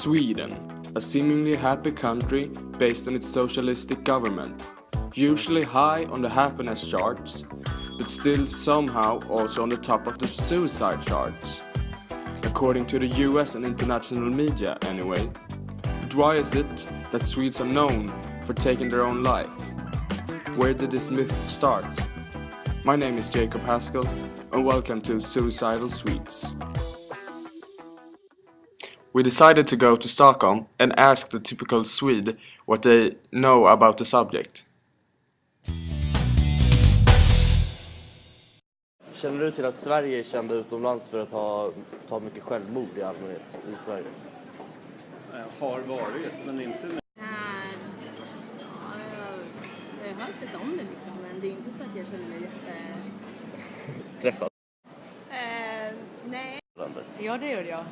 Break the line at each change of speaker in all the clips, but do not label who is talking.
Sweden, a seemingly happy country based on its socialistic government, usually high on the happiness charts, but still somehow also on the top of the suicide charts. According to the US and international media anyway. But why is it that Swedes are known for taking their own life? Where did this myth start? My name is Jacob Haskell and welcome to Suicidal Swedes. We decided to go to Stockholm and ask the typical Swede what they know about the subject.
Känner du till att Sverige är kända utomlands för att ta mycket självmord i allmänhet i Sverige?
Har varit, men inte nu.
Jag har hört lite om det liksom, men det är inte så att jag känner mig
Träffat?
Nej. Ja, det gör jag.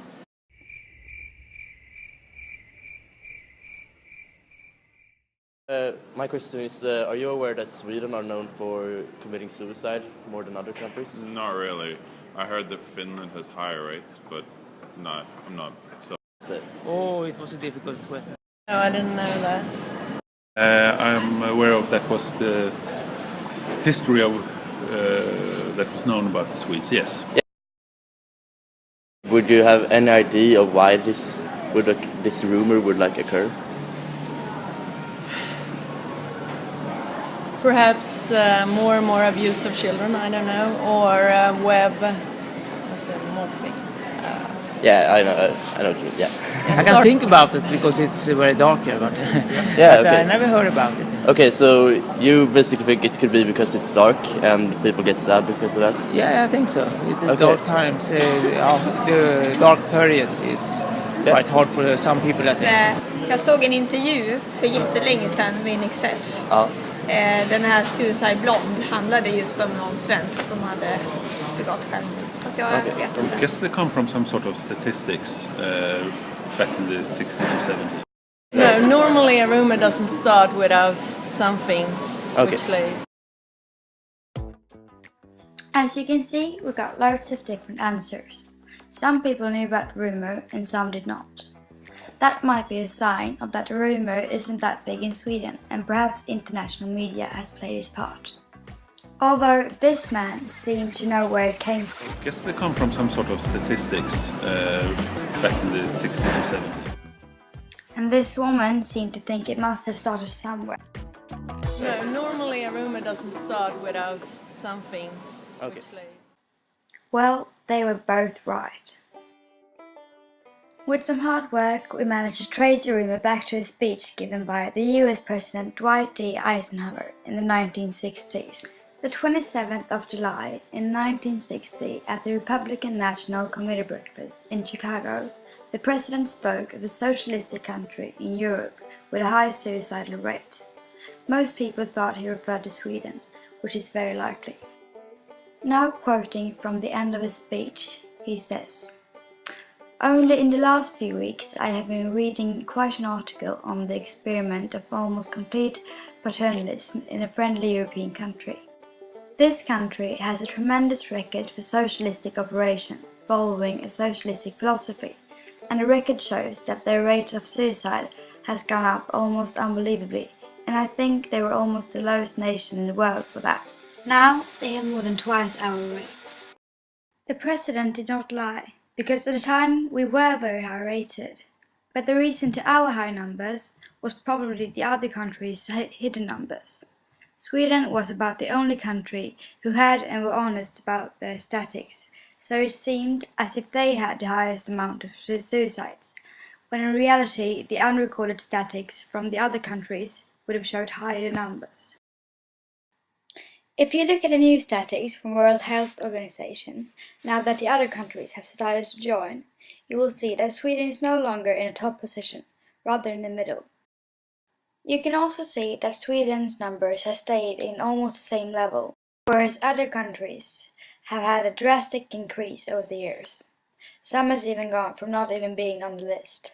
My question is, are you aware that Sweden are known for committing suicide more than other countries?
Not really. I heard that Finland has higher rates, but I'm not. So.
Oh, it was a difficult question.
No, I didn't know that.
I'm aware of that was the history of that was known about the Swedes, yes.
Would you have any idea of why this rumor would occur?
Perhaps more and more abuse of children, I don't know, or web. What's the more thing?
Yeah, I know. Yeah.
I can think about it because it's very dark here, but,
Yeah,
but
okay.
I never heard about it.
Okay, so you basically think it could be because it's dark and people get sad because of that?
Yeah, I think so. It's
Okay.
dark times. The dark period is quite hard for some people, I think.
Jag såg en intervju för jättelänge sedan med en XS.
Ja.
Den här Suicide Blonde handlade just om någon svensk som hade begått självmord. Fast jag vet
I
inte.
guess they come from some sort of statistics back in the 60s or 70s.
No, normally a rumor doesn't start without something which lays.
As you can see, we got loads of different answers. Some people knew about the rumor and some did not. That might be a sign of that the rumor isn't that big in Sweden and perhaps international media has played its part. Although this man seemed to know where it came from.
I guess they come from some sort of statistics back in the 60s or 70s.
And this woman seemed to think it must have started somewhere.
No, normally a rumor doesn't start without something which lays.
Well, they were both right. With some hard work, we managed to trace the rumor back to a speech given by the US President Dwight D. Eisenhower in the 1960s. The 27th of July in 1960, at the Republican National Committee breakfast in Chicago, the President spoke of a socialistic country in Europe with a high suicidal rate. Most people thought he referred to Sweden, which is very likely. Now quoting from the end of his speech, he says, "Only in the last few weeks I have been reading quite an article on the experiment of almost complete paternalism in a friendly European country. This country has a tremendous record for socialistic operation, following a socialistic philosophy, and the record shows that their rate of suicide has gone up almost unbelievably, and I think they were almost the lowest nation in the world for that. Now they have more than twice our rate." The president did not lie, because at the time we were very high rated, but the reason to our high numbers was probably the other countries' hidden numbers. Sweden was about the only country who had and were honest about their statistics, so it seemed as if they had the highest amount of suicides, when in reality the unrecorded statistics from the other countries would have showed higher numbers. If you look at the new statistics from World Health Organization, now that the other countries have started to join, you will see that Sweden is no longer in a top position, rather in the middle. You can also see that Sweden's numbers have stayed in almost the same level, whereas other countries have had a drastic increase over the years. Some has even gone from not even being on the list.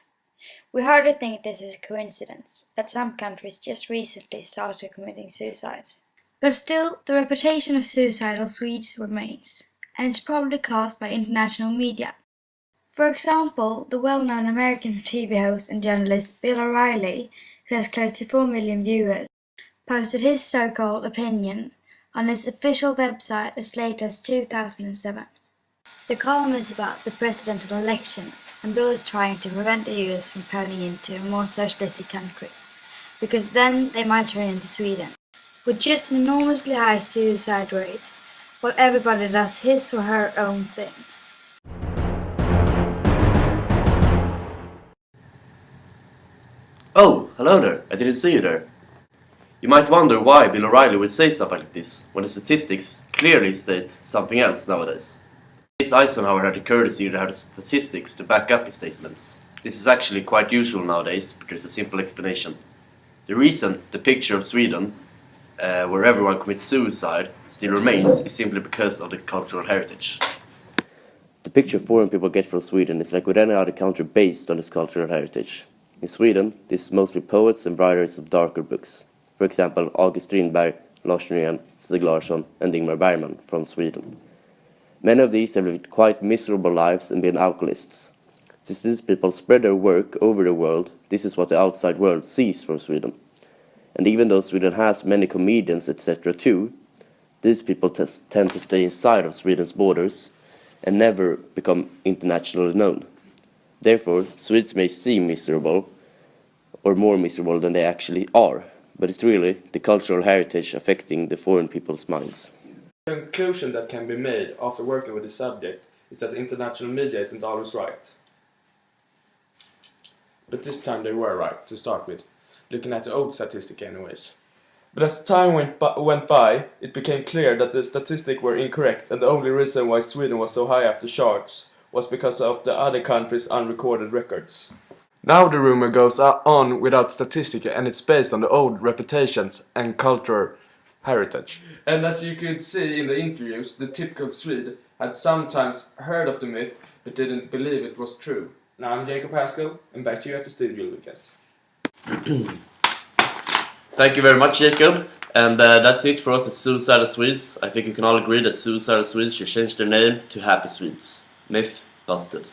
We hardly think this is a coincidence, that some countries just recently started committing suicides. But still, the reputation of suicidal Swedes remains, and it's probably caused by international media. For example, the well-known American TV host and journalist Bill O'Reilly, who has close to 4 million viewers, posted his so-called opinion on his official website as late as 2007. The column is about the presidential election, and Bill is trying to prevent the US from turning into a more socialistic country, because then they might turn into Sweden, with just an enormously high suicide rate, while everybody does his or her own thing.
Oh, hello there. I didn't see you there. You might wonder why Bill O'Reilly would say stuff like this, when the statistics clearly state something else nowadays. At least Eisenhower had the courtesy to have the statistics to back up his statements. This is actually quite usual nowadays, but there's a simple explanation. The reason the picture of Sweden, where everyone commits suicide, still remains is simply because of the cultural heritage.
The picture foreign people get from Sweden is like with any other country based on its cultural heritage. In Sweden, this is mostly poets and writers of darker books. For example, August Strindberg, Lars Norén, Stig Larsson, and Ingmar Bergman from Sweden. Many of these have lived quite miserable lives and been alcoholists. Since these people spread their work over the world, this is what the outside world sees from Sweden. And even though Sweden has many comedians, etc. too, these people tend to stay inside of Sweden's borders and never become internationally known. Therefore, Swedes may seem miserable, or more miserable than they actually are, but it's really the cultural heritage affecting the foreign people's minds.
The conclusion that can be made after working with the subject is that international media isn't always right. But this time they were right, to start with, looking at the old statistic anyways. But as time went by, it became clear that the statistics were incorrect, and the only reason why Sweden was so high up the charts was because of the other countries' unrecorded records. Now the rumor goes on without statistics, and it's based on the old reputations and cultural heritage. And as you could see in the interviews, the typical Swede had sometimes heard of the myth, but didn't believe it was true. Now I'm Jacob Haskell, and back to you at the studio, Lucas.
Thank you very much, Jacob. And that's it for us at Suicidal Swedes. I think we can all agree that Suicidal Swedes should change their name to Happy Swedes. Myth busted.